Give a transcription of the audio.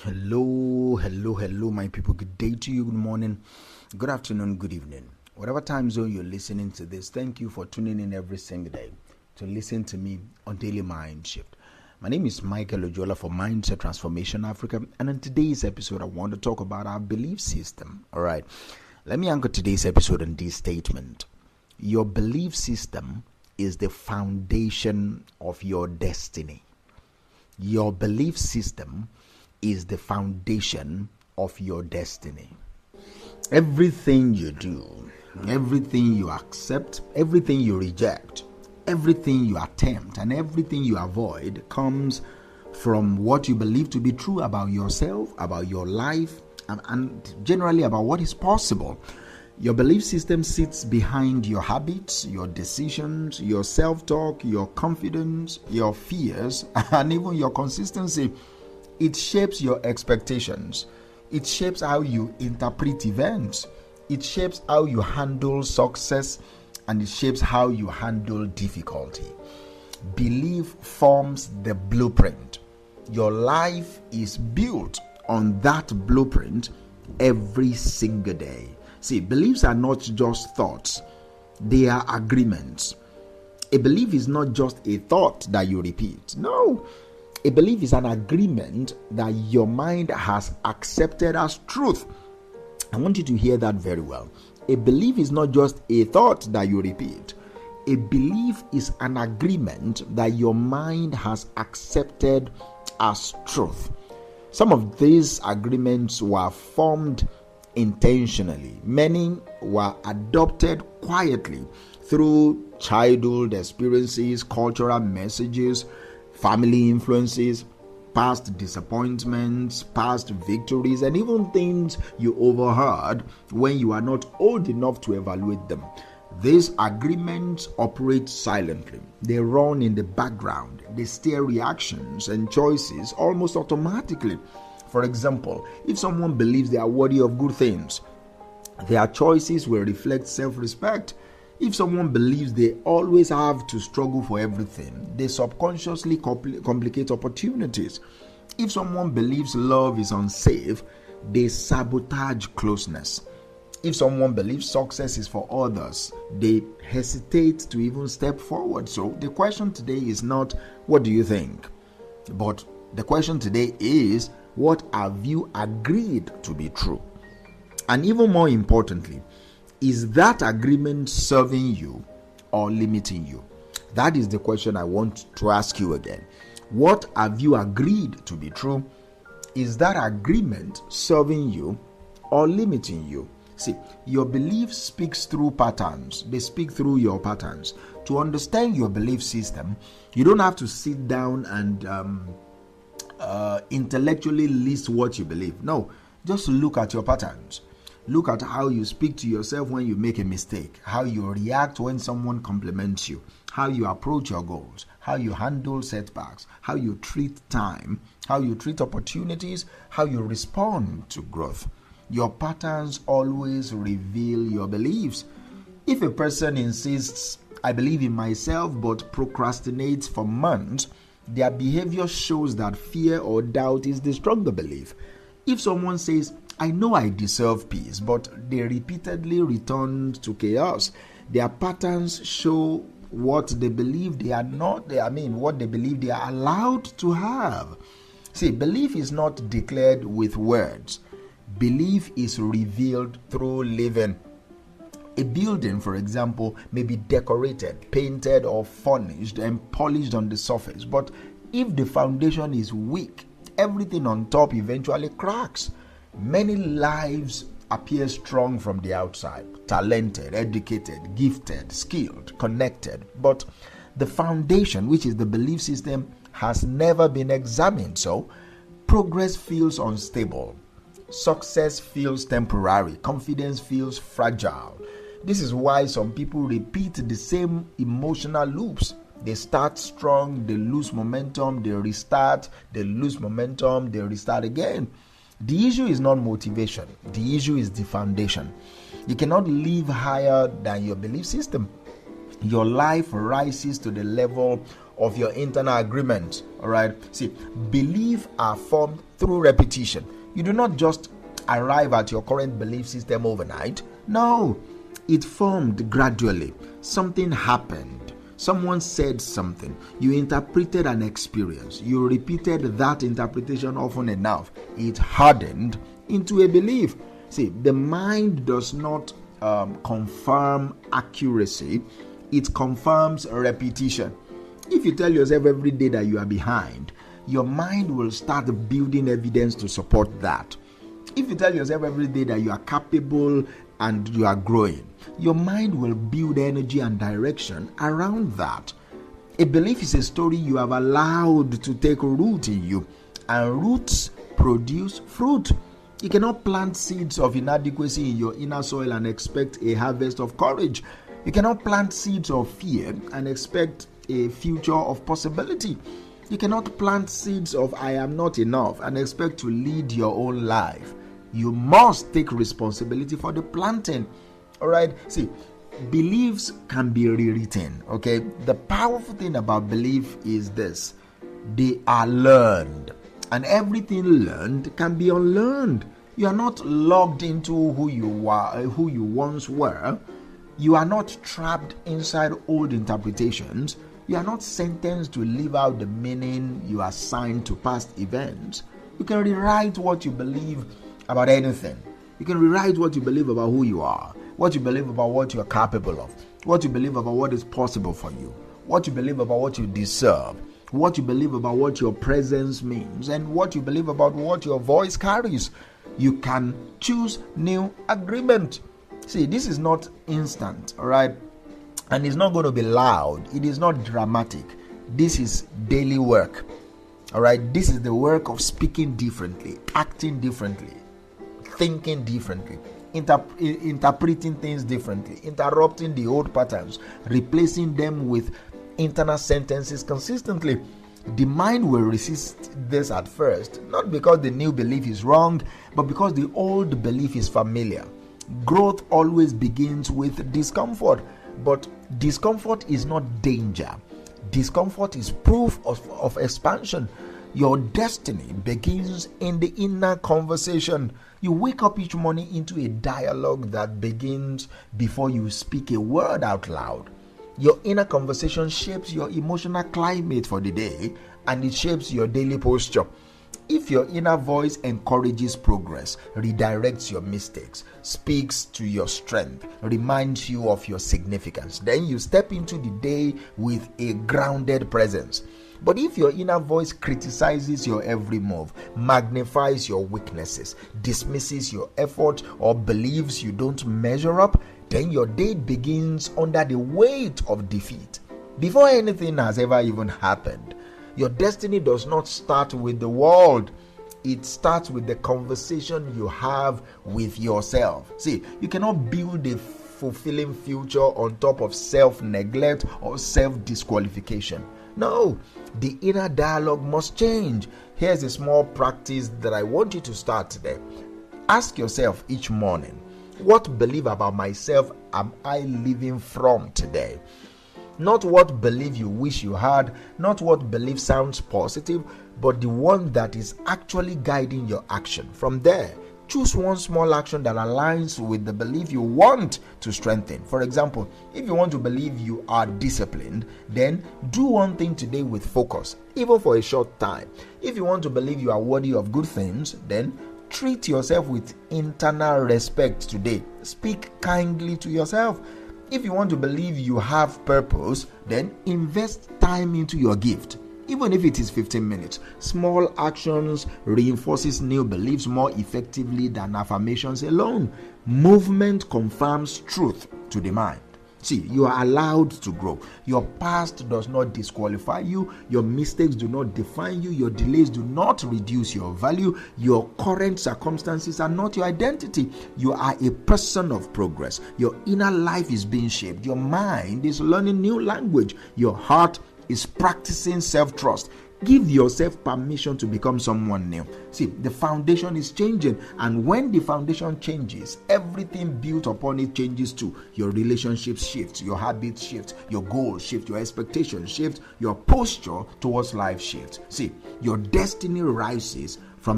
Hello, my people. Good day to you, good morning, good afternoon, good evening. Whatever time zone you're listening to this, thank you for tuning in every single day to listen to me on Daily Mind Shift. My name is Michael Ojola for Mindset Transformation Africa, and in today's episode, I want to talk about our belief system. All right, let me anchor today's episode on this statement. Your belief system is the foundation of your destiny. Your belief system is the foundation of your destiny. Everything you do, everything you accept, everything you reject, everything you attempt, and everything you avoid comes from what you believe to be true about yourself, about your life, and generally about what is possible. Your belief system sits behind your habits, your decisions, your self-talk, your confidence, your fears, and even your consistency. It shapes your expectations. It shapes how you interpret events. It shapes how you handle success, and it shapes how you handle difficulty. Belief forms the blueprint. Your life is built on that blueprint every single day. See, beliefs are not just thoughts, they are agreements. A belief is not just a thought that you repeat. No. A belief is an agreement that your mind has accepted as truth. I want you to hear that very well. A belief is not just a thought that you repeat. A belief is an agreement that your mind has accepted as truth. Some of these agreements were formed intentionally. Many were adopted quietly through childhood experiences, cultural messages, family influences, past disappointments, past victories, and even things you overheard when you are not old enough to evaluate them. These agreements operate silently. They run in the background. They steer reactions and choices almost automatically. For example, if someone believes they are worthy of good things, their choices will reflect self-respect. If someone believes they always have to struggle for everything, they subconsciously complicate opportunities. If someone believes love is unsafe, they sabotage closeness. If someone believes success is for others, they hesitate to even step forward. So the question today is not, what do you think? But the question today is, what have you agreed to be true? And even more importantly, is that agreement serving you or limiting you? That is the question I want to ask you again. What have you agreed to be true? Is that agreement serving you or limiting you? See, your belief speaks through patterns. They speak through your patterns. To understand your belief system, you don't have to sit down and intellectually list what you believe. No, just look at your patterns. Look at how you speak to yourself when you make a mistake, how you react when someone compliments you, how you approach your goals, how you handle setbacks, how you treat time, how you treat opportunities, how you respond to growth. Your patterns always reveal your beliefs. If a person insists, I believe in myself, but procrastinates for months, their behavior shows that fear or doubt is the stronger belief. If someone says, I know I deserve peace, but they repeatedly return to chaos, their patterns show what they believe they are not, what they believe they are allowed to have. See, belief is not declared with words. Belief is revealed through living. A building, for example, may be decorated, painted, or furnished and polished on the surface, but if the foundation is weak, everything on top eventually cracks. Many lives appear strong from the outside, talented, educated, gifted, skilled, connected, but the foundation, which is the belief system, has never been examined. So progress feels unstable, success feels temporary, confidence feels fragile. This is why some people repeat the same emotional loops. They start strong, they lose momentum, they restart, they lose momentum, they restart again. The issue is not motivation. The issue is the foundation. You cannot live higher than your belief system. Your life rises to the level of your internal agreement. All right. See, beliefs are formed through repetition. You do not just arrive at your current belief system overnight. No, it formed gradually. Something happened. Someone said something. You interpreted an experience. You repeated that interpretation often enough. It hardened into a belief. See, the mind does not confirm accuracy. It confirms repetition. If you tell yourself every day that you are behind, your mind will start building evidence to support that. If you tell yourself every day that you are capable and you are growing, your mind will build energy and direction around that. A belief is a story you have allowed to take root in you, and roots produce fruit. You cannot plant seeds of inadequacy in your inner soil and expect a harvest of courage. You cannot plant seeds of fear and expect a future of possibility. You cannot plant seeds of I am not enough and expect to lead your own life. You must take responsibility for the planting. All right. See, beliefs can be rewritten. Okay. The powerful thing about belief is this: they are learned, and everything learned can be unlearned. You are not logged into who you once were. You are not trapped inside old interpretations. You are not sentenced to live out the meaning you assigned to past events. You can rewrite what you believe about anything. You can rewrite what you believe about who you are, what you believe about what you are capable of, what you believe about what is possible for you, what you believe about what you deserve, what you believe about what your presence means, and what you believe about what your voice carries. You can choose new agreement. See, this is not instant, all right? And it's not going to be loud. It is not dramatic. This is daily work, all right? This is the work of speaking differently, acting differently, thinking differently, interpreting things differently, interrupting the old patterns, replacing them with internal sentences consistently. The mind will resist this at first, not because the new belief is wrong, but because the old belief is familiar. Growth always begins with discomfort, but discomfort is not danger. Discomfort is proof of expansion. Your destiny begins in the inner conversation. You wake up each morning into a dialogue that begins before you speak a word out loud. Your inner conversation shapes your emotional climate for the day, and it shapes your daily posture. If your inner voice encourages progress, redirects your mistakes, speaks to your strength, reminds you of your significance, then you step into the day with a grounded presence. But if your inner voice criticizes your every move, magnifies your weaknesses, dismisses your effort, or believes you don't measure up, then your day begins under the weight of defeat. Before anything has ever even happened, your destiny does not start with the world. It starts with the conversation you have with yourself. See, you cannot build a fulfilling future on top of self-neglect or self-disqualification. No, the inner dialogue must change. Here's a small practice that I want you to start today. Ask yourself each morning, what belief about myself am I living from today? Not what belief you wish you had, not what belief sounds positive, but the one that is actually guiding your action. From there, choose one small action that aligns with the belief you want to strengthen. For example, if you want to believe you are disciplined, then do one thing today with focus, even for a short time. If you want to believe you are worthy of good things, then treat yourself with internal respect today. Speak kindly to yourself. If you want to believe you have purpose, then invest time into your gift. Even if it is 15 minutes, small actions reinforces new beliefs more effectively than affirmations alone. Movement confirms truth to the mind. See, you are allowed to grow. Your past does not disqualify you. Your mistakes do not define you. Your delays do not reduce your value. Your current circumstances are not your identity. You are a person of progress. Your inner life is being shaped. Your mind is learning new language. Your heart is practicing self-trust. Give yourself permission to become someone new. See, the foundation is changing, and when the foundation changes, everything built upon it changes too. Your relationships shift, your habits shift, your goals shift, your expectations shift, your posture towards life shifts. See, your destiny rises